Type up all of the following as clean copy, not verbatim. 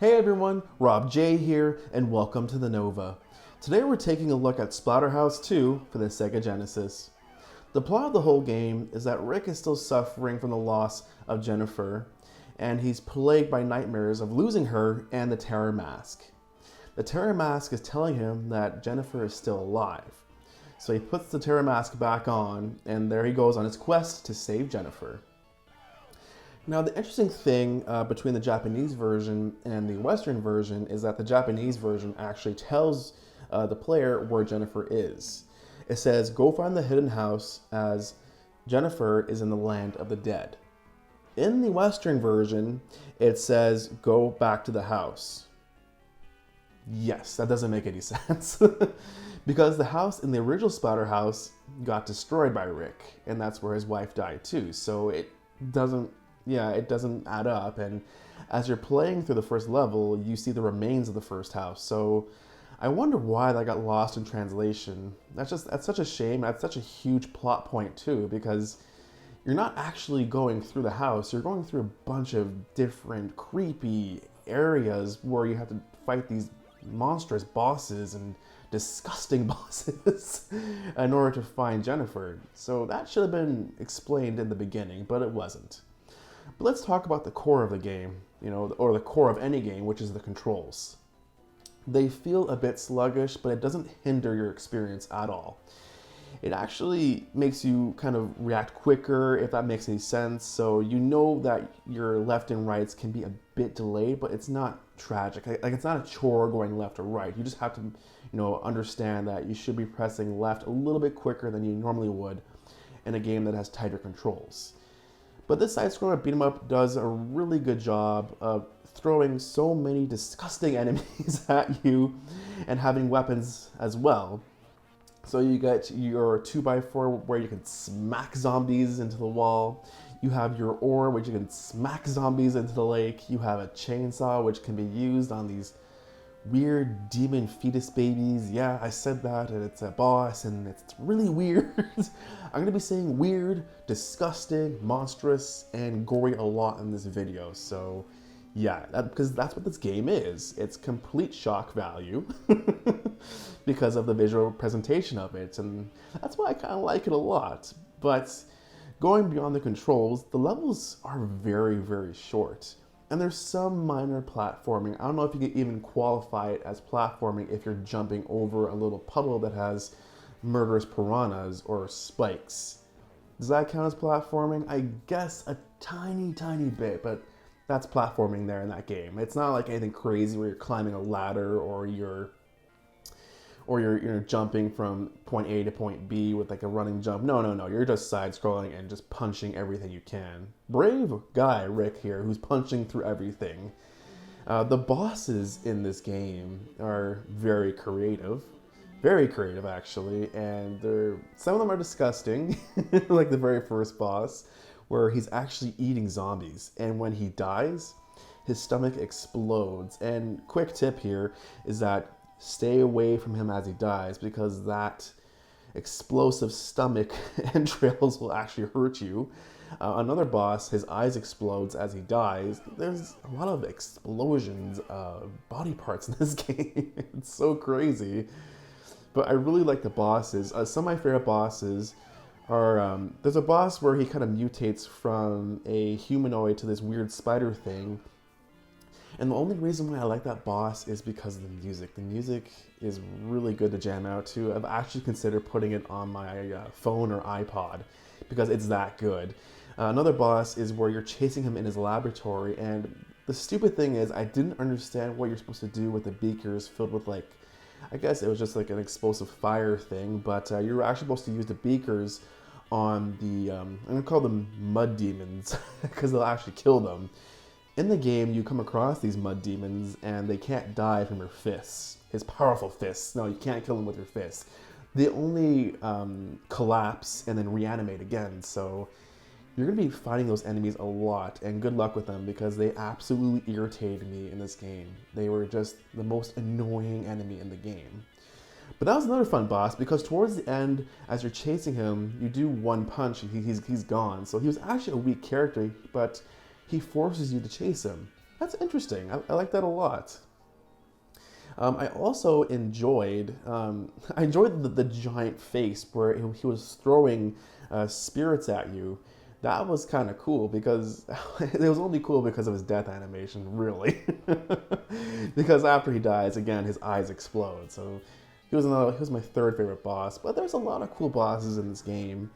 Hey everyone, Rob J here, and welcome to the Nova. Today we're taking a look at Splatterhouse 2 for the Sega Genesis. The plot of the whole game is that Rick is still suffering from the loss of Jennifer, and he's plagued by nightmares of losing her and the Terror Mask. The Terror Mask is telling him that Jennifer is still alive. So he puts the Terror Mask back on, and there he goes on his quest to save Jennifer. Now, the interesting thing between the Japanese version and the Western version is that the Japanese version actually tells the player where Jennifer is. It says, go find the hidden house as Jennifer is in the land of the dead. In the Western version, it says, go back to the house. Yes, that doesn't make any sense. Because the house in the original Splatterhouse got destroyed by Rick, and that's where his wife died too. So it doesn't add up. And as you're playing through the first level, you see the remains of the first house. So I wonder why that got lost in translation. That's such a shame. That's such a huge plot point too, because you're not actually going through the house. You're going through a bunch of different creepy areas where you have to fight these monstrous bosses and disgusting bosses in order to find Jennifer. So that should have been explained in the beginning, but it wasn't. But let's talk about the core of the game, or the core of any game, which is the controls. They feel a bit sluggish, but it doesn't hinder your experience at all. It actually makes you kind of react quicker, if that makes any sense. So you know that your left and rights can be a bit delayed, but it's not tragic. Like it's not a chore going left or right. You just have to, understand that you should be pressing left a little bit quicker than you normally would in a game that has tighter controls. But this side-scroller beat-em-up does a really good job of throwing so many disgusting enemies at you and having weapons as well. So you get your 2x4 where you can smack zombies into the wall. You have your oar, which you can smack zombies into the lake. You have a chainsaw, which can be used on these weird demon fetus babies. Yeah, I said that, and it's a boss, and it's really weird. I'm gonna be saying weird, disgusting, monstrous, and gory a lot in this video. So yeah, because that's what this game is. It's complete shock value because of the visual presentation of it, and that's why I kind of like it a lot. But going beyond the controls, the levels are very, very short. And there's some minor platforming. I don't know if you could even qualify it as platforming if you're jumping over a little puddle that has murderous piranhas or spikes. Does that count as platforming? I guess a tiny, tiny bit, but that's platforming there in that game. It's not like anything crazy where you're climbing a ladder or you're jumping from point A to point B with like a running jump. No. You're just side-scrolling and just punching everything you can. Brave guy, Rick here, who's punching through everything. The bosses in this game are very creative. Very creative, actually. And some of them are disgusting, like the very first boss, where he's actually eating zombies. And when he dies, his stomach explodes. And quick tip here is that stay away from him as he dies, because that explosive stomach entrails will actually hurt you. Another boss, his eyes explodes as he dies. There's a lot of explosions of body parts in this game. It's so crazy. But I really like the bosses. Some of my favorite bosses are, there's a boss where he kind of mutates from a humanoid to this weird spider thing. And the only reason why I like that boss is because of the music. The music is really good to jam out to. I've actually considered putting it on my phone or iPod because it's that good. Another boss is where you're chasing him in his laboratory, and the stupid thing is I didn't understand what you're supposed to do with the beakers filled with, like, I guess it was just like an explosive fire thing, but you're actually supposed to use the beakers on the, I'm gonna call them mud demons because they'll actually kill them. In the game, you come across these mud demons, and they can't die from your fists. His powerful fists. No, you can't kill them with your fists. They only collapse and then reanimate again. So you're going to be fighting those enemies a lot, and good luck with them because they absolutely irritated me in this game. They were just the most annoying enemy in the game. But that was another fun boss because towards the end, as you're chasing him, you do one punch and he's gone. So he was actually a weak character, but he forces you to chase him. That's interesting. I like that a lot. I also enjoyed, I enjoyed the giant face where he was throwing spirits at you. That was kind of cool because it was only cool because of his death animation, really. Because after he dies, again, his eyes explode. So he was my third favorite boss. But there's a lot of cool bosses in this game,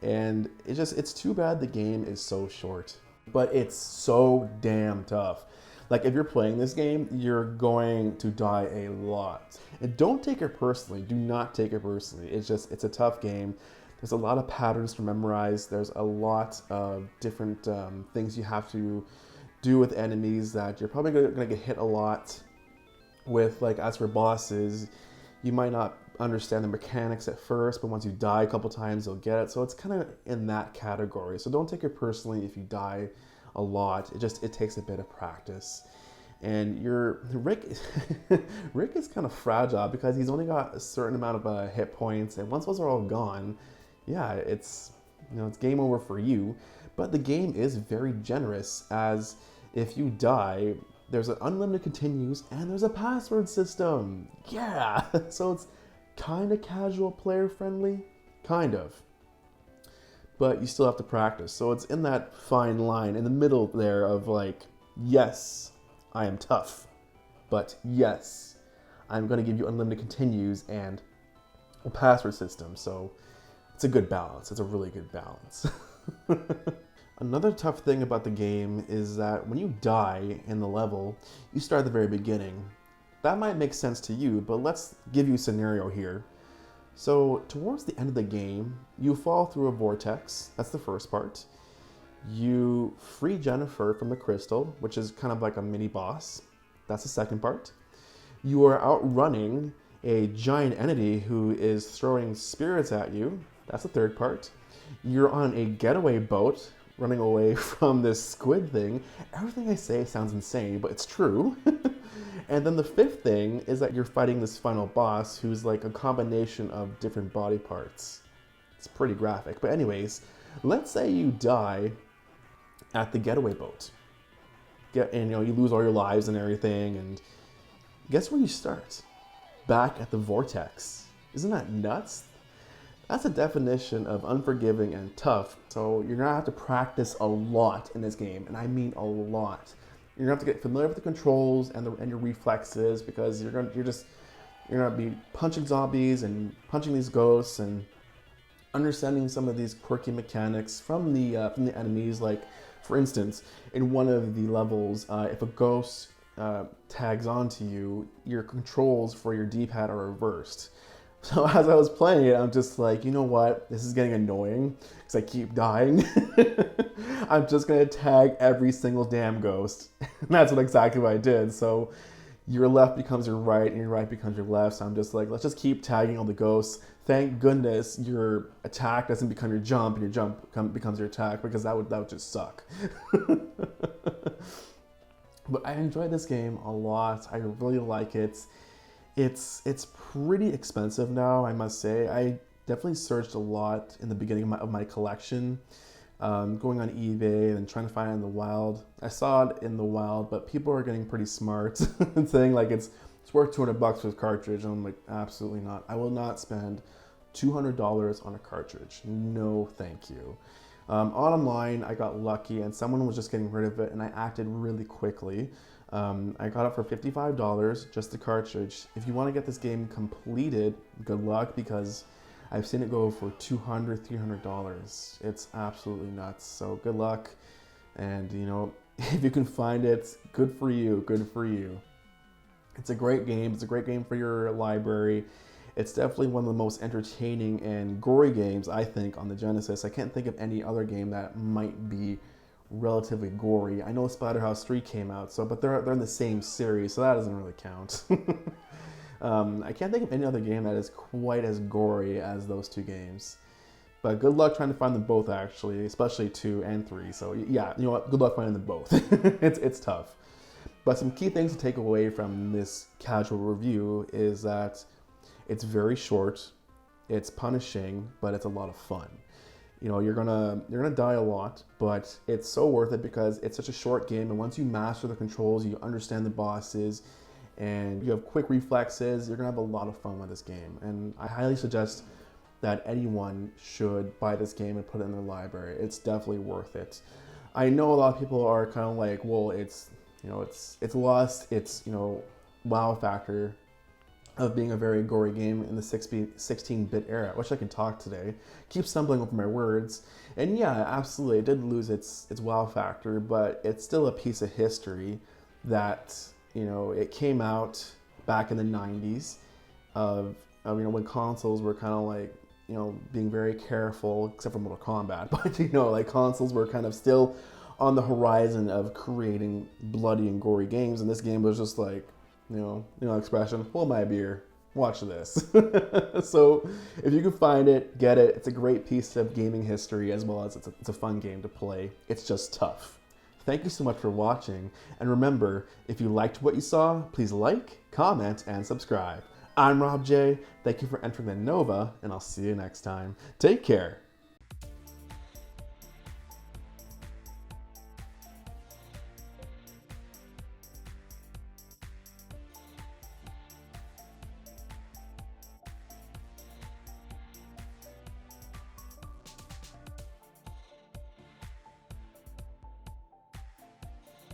and it's too bad the game is so short. But it's so damn tough. Like, if you're playing this game, you're going to die a lot. And don't take it personally. Do not take it personally. It's a tough game. There's a lot of patterns to memorize. There's a lot of different things you have to do with enemies that you're probably gonna get hit a lot with. Like, as for bosses, you might not understand the mechanics at first, but once you die a couple times, you'll get it. So it's kind of in that category. So don't take it personally if you die a lot. It takes a bit of practice. And Rick is kind of fragile because he's only got a certain amount of hit points, and once those are all gone, yeah, it's game over for you. But the game is very generous, as if you die, there's an unlimited continues and there's a password system. Yeah, so it's kind of casual, player friendly, kind of. But you still have to practice. So it's in that fine line in the middle there of like, yes, I am tough, but yes, I'm going to give you unlimited continues and a password system. So it's a good balance. It's a really good balance. Another tough thing about the game is that when you die in the level, you start at the very beginning. That might make sense to you, but let's give you a scenario here. So towards the end of the game, you fall through a vortex. That's the first part. You free Jennifer from the crystal, which is kind of like a mini boss. That's the second part. You are outrunning a giant entity who is throwing spirits at you. That's the third part. You're on a getaway boat running away from this squid thing. Everything I say sounds insane, but it's true. And then the fifth thing is that you're fighting this final boss who's like a combination of different body parts. It's pretty graphic. But anyways, let's say you die at the getaway boat. And you lose all your lives and everything, and guess where you start? Back at the vortex. Isn't that nuts? That's a definition of unforgiving and tough. So you're gonna have to practice a lot in this game, and I mean a lot. You're gonna have to get familiar with the controls and your reflexes, because you're gonna be punching zombies and punching these ghosts and understanding some of these quirky mechanics from the enemies. Like, for instance, in one of the levels, if a ghost tags onto you, your controls for your D-pad are reversed. So as I was playing it, I'm just like, you know what? This is getting annoying because I keep dying. I'm just going to tag every single damn ghost. And that's exactly what I did. So your left becomes your right and your right becomes your left. So I'm just like, let's just keep tagging all the ghosts. Thank goodness your attack doesn't become your jump and your jump becomes your attack, because that would just suck. But I enjoyed this game a lot. I really like it. It's pretty expensive now, I must say. I definitely searched a lot in the beginning of my collection, going on eBay and trying to find it in the wild. I saw it in the wild, but people are getting pretty smart and saying like it's worth $200 for a cartridge. And I'm like, absolutely not. I will not spend $200 on a cartridge. No, thank you. Online, I got lucky and someone was just getting rid of it, and I acted really quickly. I got it for $55, just the cartridge. If you want to get this game completed, good luck, because I've seen it go for $200, $300. It's absolutely nuts. So good luck, and if you can find it, good for you, good for you. It's a great game. It's a great game for your library. It's definitely one of the most entertaining and gory games, I think, on the Genesis. I can't think of any other game that might be relatively gory. I know Splatterhouse 3 came out, but they're in the same series, so that doesn't really count. I can't think of any other game that is quite as gory as those two games. But good luck trying to find them both, actually, especially 2 and 3. So yeah, you know what? Good luck finding them both. It's tough. But some key things to take away from this casual review is that it's very short, it's punishing, but it's a lot of fun. you're gonna die a lot, but it's so worth it because it's such a short game, and once you master the controls, you understand the bosses, and you have quick reflexes, you're gonna have a lot of fun with this game. And I highly suggest that anyone should buy this game and put it in their library. It's definitely worth it. I know a lot of people are kind of like, well, it's lost its wow factor of being a very gory game in the 16-bit era. I wish I could talk today. Keep stumbling over my words. And yeah, absolutely, it did lose its wow factor, but it's still a piece of history that, it came out back in the 90s of when consoles were kind of like, being very careful, except for Mortal Kombat, but like consoles were kind of still on the horizon of creating bloody and gory games, and this game was just like, expression, hold my beer, watch this. So if you can find it, get it. It's a great piece of gaming history, as well as it's a fun game to play. It's just tough. Thank you so much for watching, and remember, if you liked what you saw, please like, comment, and subscribe. I'm Rob J. Thank you for entering the Nova, and I'll see you next time. Take care.